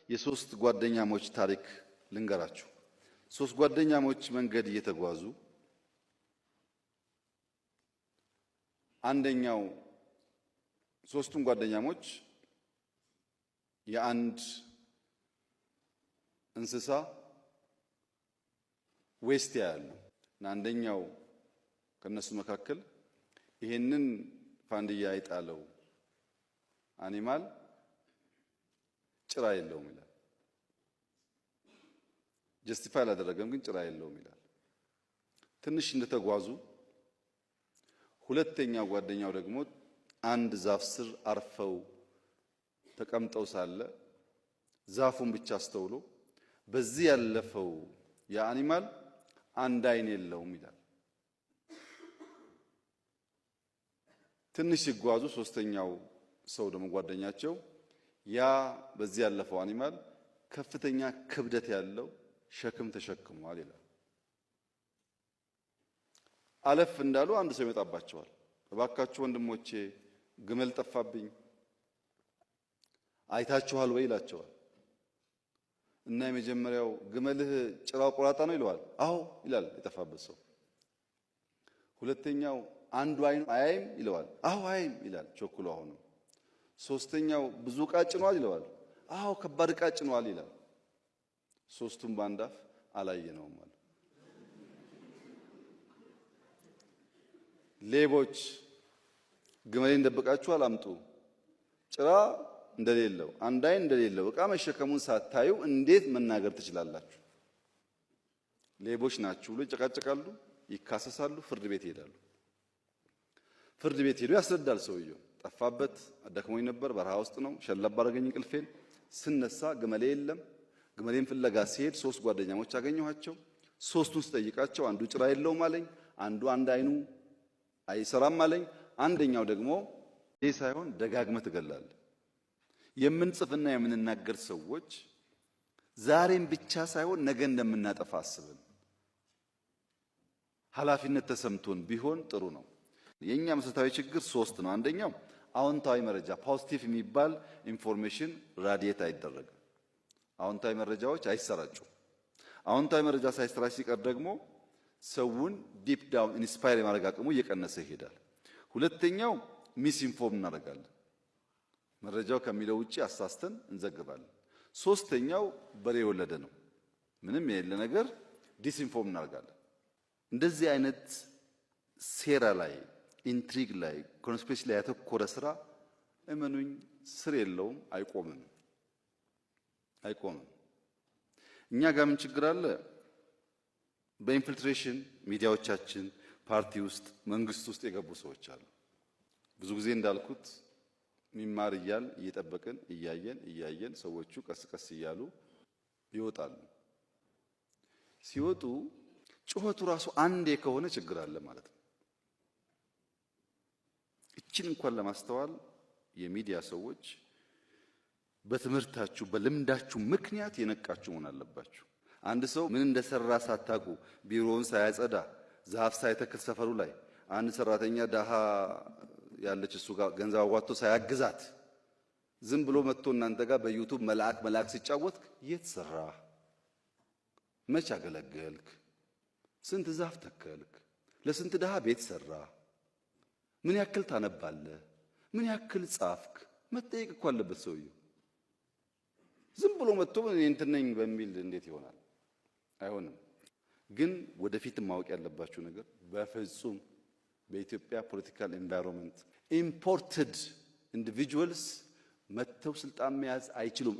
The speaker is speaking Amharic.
የሶስት ጓደኛሞች ታሪክ ልንገራችሁ። ሶስት ጓደኛሞች መንገድ እየተጓዙ አንደኛው ሶስቱም ጓደኛሞች የአንድ እንስሳ ዌስት ያያሉ እና አንደኛው ከነሱ መካከል ይሄንን ፋንድያ የጣለው አኒማል ጭራ የለውም ይላል። ጀስቲፋይ አላደረገም፣ ግን ጭራ የለውም ይላል። ትንሽ እንደተጓዙ ሁለተኛው ጓደኛው ደግሞ አንድ ዛፍ ስር አርፈው ተቀምጠው ሳለ ዛፉን ብቻ አስተውሎ በዚህ ያለፈው የአኒማል አንድ አይን የለውም ይላል። ትንሽ ሲጓዙ ሶስተኛው ሰው ደግሞ ጓደኛቸው ያ በዚህ ያለፈው አኒማል ከፍተኛ ክብደት ያለው ሸክም ተሸክሟል ይላል። አለፍ እንዳሉ አንድ ሰው ይመጣባቸዋል። እባካችሁ ወንድሞቼ ግመል ጠፋብኝ አይታችኋል ወይ ይላቸዋል። እና የመጀመሪያው ግመልህ ጭራው ቆራጣ ነው ይለዋል። አዎ ይላል የጠፋበት ሰው። ሁለተኛው አንዱ አይኑ አያይም ይለዋል። አዎ አያይም ይላል ቾኩሎ። አሁንም ሶስተኛው ብዙ ዕቃ ጭኗል ይለዋል። አዎ ከባድ ዕቃ ጭኗል ይላል። ሶስቱም ባንዳፍ አላየነውም አለ። ሌቦች ግመሌን ደብቃችኋል አምጡ፣ ጭራ እንደሌለው አንድ አይን እንደሌለው ዕቃ መሸከሙን ሳታዩ እንዴት መናገር ትችላላችሁ? ሌቦች ናችሁ ብሎ ይጨቃጨቃሉ፣ ይካሰሳሉ፣ ፍርድ ቤት ይሄዳሉ። ፍርድ ቤት ሄዶ ያስረዳል። ሰውየው ጠፋበት፣ አደክሞኝ ነበር፣ በረሃ ውስጥ ነው፣ ሸለብ አደረገኝ እንቅልፌን፣ ስነሳ ግመሌ የለም። ግመሌን ፍለጋ ሲሄድ ሶስት ጓደኛሞች አገኘኋቸው። ሶስቱን ስጠይቃቸው አንዱ ጭራ የለውም አለኝ፣ አንዱ አንድ አይኑ አይሰራም አለኝ፣ አንደኛው ደግሞ ይሄ ሳይሆን ደጋግመህ ትገላለህ። የምንጽፍና የምንናገር ሰዎች ዛሬም ብቻ ሳይሆን ነገ እንደምናጠፋ አስበን ኃላፊነት ተሰምቶን ቢሆን ጥሩ ነው። የኛ መሰረታዊ ችግር ሶስት ነው። አንደኛው አዎንታዊ መረጃ ፖዚቲቭ የሚባል ኢንፎርሜሽን ራዲየት አይደረግም። አዎንታዊ መረጃዎች አይሰራጩም። አዎንታዊ መረጃ ሳይሰራጭ ሲቀር ደግሞ ሰውን ዲፕ ዳውን ኢንስፓየር የማድረግ አቅሙ እየቀነሰ ይሄዳል። ሁለተኛው ሚስ ኢንፎርም እናደርጋለን። መረጃው ከሚለው ውጪ አሳስተን እንዘግባለን። ሶስተኛው በሬ የወለደ ነው። ምንም የሌለ ነገር ዲስኢንፎርም እናደርጋለን። እንደዚህ አይነት ሴራ ላይ ኢንትሪግ ላይ ኮንስፒሬሲ ላይ ያተኮረ ስራ እመኑኝ ስር የለውም፣ አይቆምም። እኛ ጋር ምን ችግር አለ? በኢንፊልትሬሽን ሚዲያዎቻችን ፓርቲ ውስጥ መንግስት ውስጥ የገቡ ሰዎች አሉ። ብዙ ጊዜ እንዳልኩት ሚማር እያል እየጠበቅን እያየን ሰዎቹ ቀስ ቀስ እያሉ ይወጣሉ። ሲወጡ ጩኸቱ ራሱ አንዴ ከሆነ ችግር አለ ማለት ነው። እችን እንኳን ለማስተዋል የሚዲያ ሰዎች በትምህርታችሁ በልምዳችሁ ምክንያት የነቃችሁ መሆን አለባችሁ። አንድ ሰው ምን እንደሰራ ሳታውቁ ቢሮውን ሳያጸዳ ዛፍ ሳይተክል ሰፈሩ ላይ አንድ ሰራተኛ ዳሃ ያለች እሱ ጋር ገንዘብ አዋጥቶ ሳያግዛት ዝም ብሎ መጥቶ እናንተ ጋር በዩቲዩብ መልአክ ሲጫወት የት ሰራ? መች አገለገልክ? ስንት ዛፍ ተከልክ? ለስንት ዳሃ ቤት ሰራ? ምን ያክል ታነባለህ? ምን ያክል ጻፍክ? መጠየቅ እኮ አለበት ሰውየው። ዝም ብሎ መጥቶ እኔ እንትን ነኝ በሚል እንዴት ይሆናል? አይሆንም። ግን ወደፊት ማወቅ ያለባችሁ ነገር በፍጹም በኢትዮጵያ ፖለቲካል ኤንቫይሮንመንት ኢምፖርትድ ኢንዲቪጁዋልስ መጥተው ስልጣን መያዝ አይችሉም።